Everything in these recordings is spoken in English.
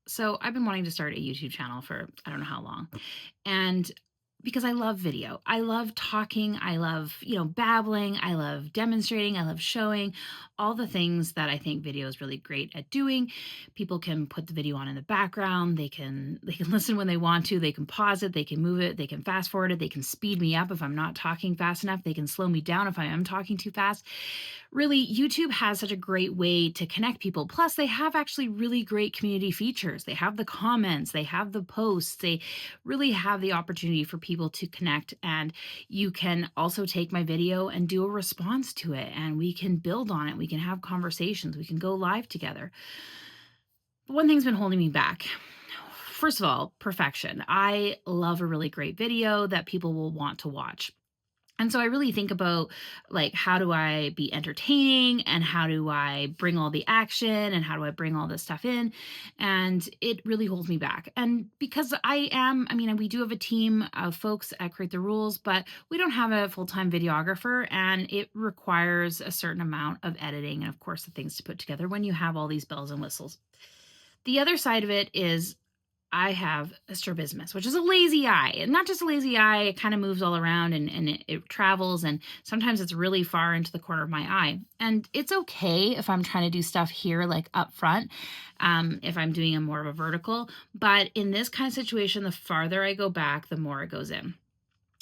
So I've been wanting to start a YouTube channel for I don't know how long. And because I love video, I love talking, I love, babbling, I love demonstrating, I love showing all the things that I think video is really great at doing. People can put the video on in the background, they can listen when they want to, they can pause it, they can move it, they can fast forward it, they can speed me up if I'm not talking fast enough, they can slow me down if I am talking too fast. Really, YouTube has such a great way to connect people. Plus, they have actually really great community features. They have the comments, they have the posts, they really have the opportunity for people to connect. And you can also take my video and do a response to it, and we can build on it. We can have conversations, we can go live together. But one thing's been holding me back. First of all, perfection. I love a really great video that people will want to watch. And so I really think about, like, how do I be entertaining and how do I bring all the action and how do I bring all this stuff in? And it really holds me back. And because we do have a team of folks at Create the Rules, but we don't have a full-time videographer, and it requires a certain amount of editing and, of course, the things to put together when you have all these bells and whistles. The other side of it is I have a strabismus, which is a lazy eye. And not just a lazy eye, it kind of moves all around and it travels. And sometimes it's really far into the corner of my eye. And it's okay if I'm trying to do stuff here, like up front, if I'm doing a more of a vertical. But in this kind of situation, the farther I go back, the more it goes in.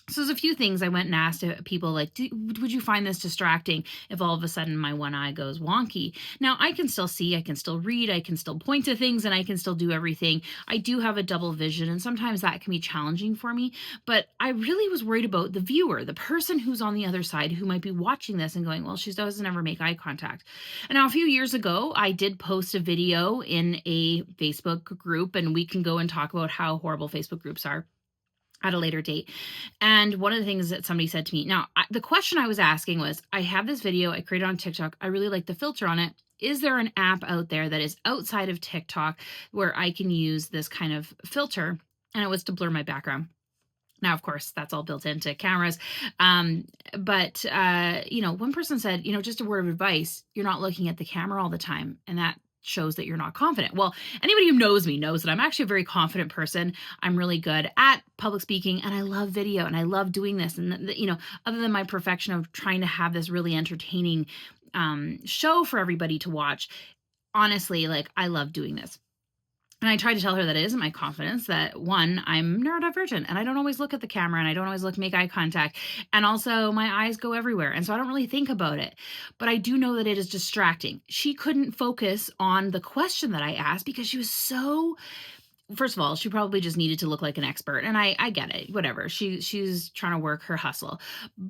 So there's a few things I went and asked people, like, would you find this distracting if all of a sudden my one eye goes wonky? Now, I can still see, I can still read, I can still point to things, and I can still do everything. I do have a double vision, and sometimes that can be challenging for me. But I really was worried about the viewer, the person who's on the other side who might be watching this and going, well, she doesn't ever make eye contact. And now, a few years ago, I did post a video in a Facebook group, and we can go and talk about how horrible Facebook groups are at a later date. And one of the things that somebody said to me, now the question I was asking was, I have this video I created on TikTok. I really like the filter on it. Is there an app out there that is outside of TikTok where I can use this kind of filter? And it was to blur my background. Now, of course, that's all built into cameras. One person said, just a word of advice, you're not looking at the camera all the time. And that shows that you're not confident. Well, anybody who knows me knows that I'm actually a very confident person. I'm really good at public speaking, and I love video, and I love doing this. And, other than my perfection of trying to have this really entertaining show for everybody to watch, honestly, like, I love doing this. And I tried to tell her that it isn't my confidence, that one, I'm neurodivergent and I don't always look at the camera and I don't always make eye contact. And also my eyes go everywhere. And so I don't really think about it, but I do know that it is distracting. She couldn't focus on the question that I asked because she was so, first of all, she probably just needed to look like an expert. And I get it, whatever. She's trying to work her hustle,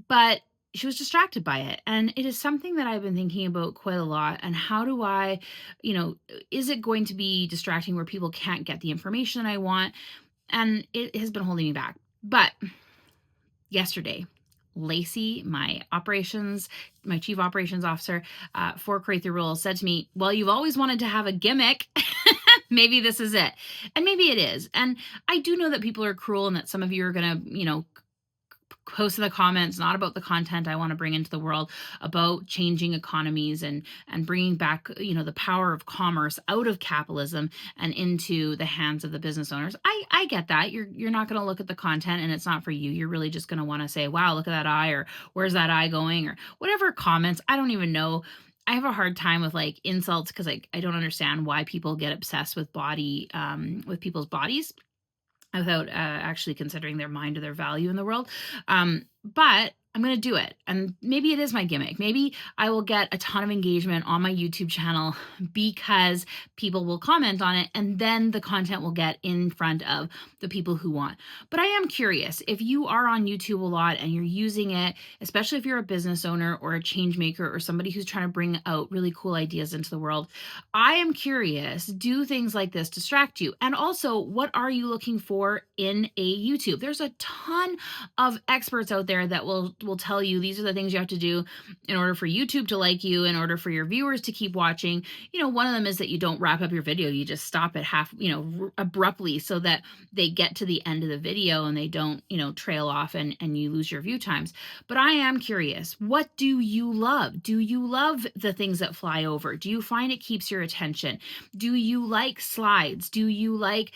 but she was distracted by it. And it is something that I've been thinking about quite a lot. And how do I, is it going to be distracting where people can't get the information that I want? And it has been holding me back. But yesterday, Lacey, my chief operations officer for Create the Rules, said to me, well, you've always wanted to have a gimmick. Maybe this is it. And maybe it is. And I do know that people are cruel and that some of you are going to, post in the comments, not about the content I want to bring into the world, about changing economies and bringing back, the power of commerce out of capitalism and into the hands of the business owners. I get that. You're not going to look at the content and it's not for you. You're really just going to want to say, wow, look at that eye, or where's that eye going, or whatever comments. I don't even know. I have a hard time with like insults because I don't understand why people get obsessed with with people's bodies without actually considering their mind or their value in the world. But I'm going to do it. And maybe it is my gimmick. Maybe I will get a ton of engagement on my YouTube channel because people will comment on it, and then the content will get in front of the people who want. But I am curious, if you are on YouTube a lot and you're using it, especially if you're a business owner or a change maker or somebody who's trying to bring out really cool ideas into the world, I am curious, do things like this distract you? And also, what are you looking for in a YouTube? There's a ton of experts out there that will will tell you these are the things you have to do in order for YouTube to like you, in order for your viewers to keep watching. One of them is that you don't wrap up your video. You just stop it half, abruptly, so that they get to the end of the video and they don't, trail off and you lose your view times. But I am curious, what do you love? Do you love the things that fly over? Do you find it keeps your attention? Do you like slides? Do you like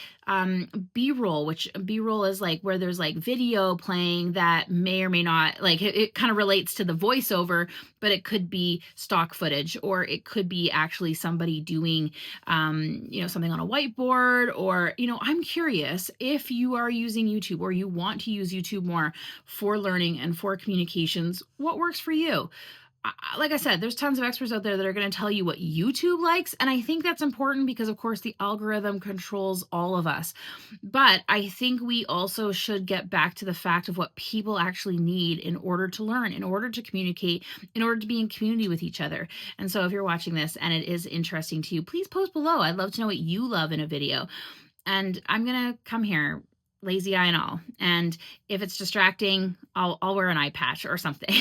B-roll, which B-roll is like where there's like video playing that may or may not, like it kind of relates to the voiceover, but it could be stock footage, or it could be actually somebody doing, something on a whiteboard, or, I'm curious if you are using YouTube or you want to use YouTube more for learning and for communications, what works for you? Like I said, there's tons of experts out there that are going to tell you what YouTube likes. And I think that's important because, of course, the algorithm controls all of us. But I think we also should get back to the fact of what people actually need in order to learn, in order to communicate, in order to be in community with each other. And so if you're watching this and it is interesting to you, please post below. I'd love to know what you love in a video. And I'm going to come here, lazy eye and all. And if it's distracting, I'll wear an eye patch or something.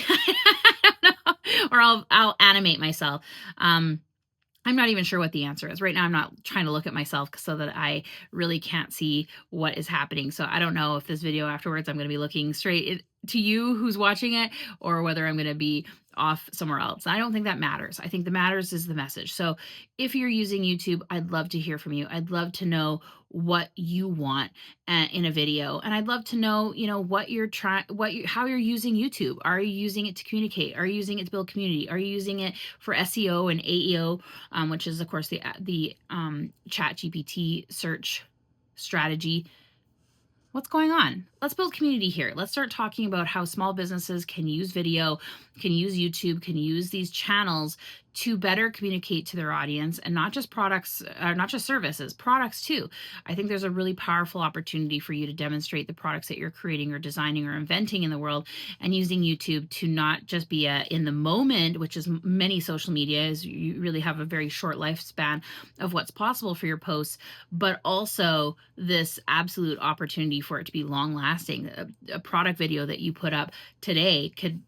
Or I'll animate myself. I'm not even sure what the answer is. Right now, I'm not trying to look at myself so that I really can't see what is happening. So I don't know if this video afterwards, I'm going to be looking straight to you who's watching it, or whether I'm going to be off somewhere else. I don't think that matters. I think the matters is the message. So if you're using YouTube, I'd love to hear from you. I'd love to know what you want in a video, and I'd love to know, what you're trying, how you're using YouTube. Are you using it to communicate? Are you using it to build community? Are you using it for SEO and AEO, which is of course the Chat GPT search strategy? What's going on? Let's build community here. Let's start talking about how small businesses can use video, can use YouTube, can use these channels to better communicate to their audience, and not just products, not just services, products too. I think there's a really powerful opportunity for you to demonstrate the products that you're creating or designing or inventing in the world, and using YouTube to not just be in the moment, which is many social media, is you really have a very short lifespan of what's possible for your posts, but also this absolute opportunity for it to be long lasting. A product video that you put up today could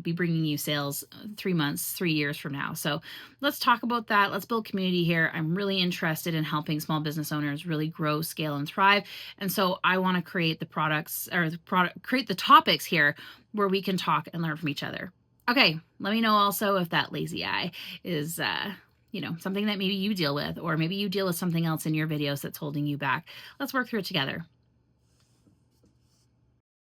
be bringing you sales 3 months, 3 years from now. So let's talk about that. Let's build community here. I'm really interested in helping small business owners really grow, scale, and thrive. And so I want to create create the topics here where we can talk and learn from each other. Okay. Let me know also if that lazy eye is, something that maybe you deal with, or maybe you deal with something else in your videos that's holding you back. Let's work through it together.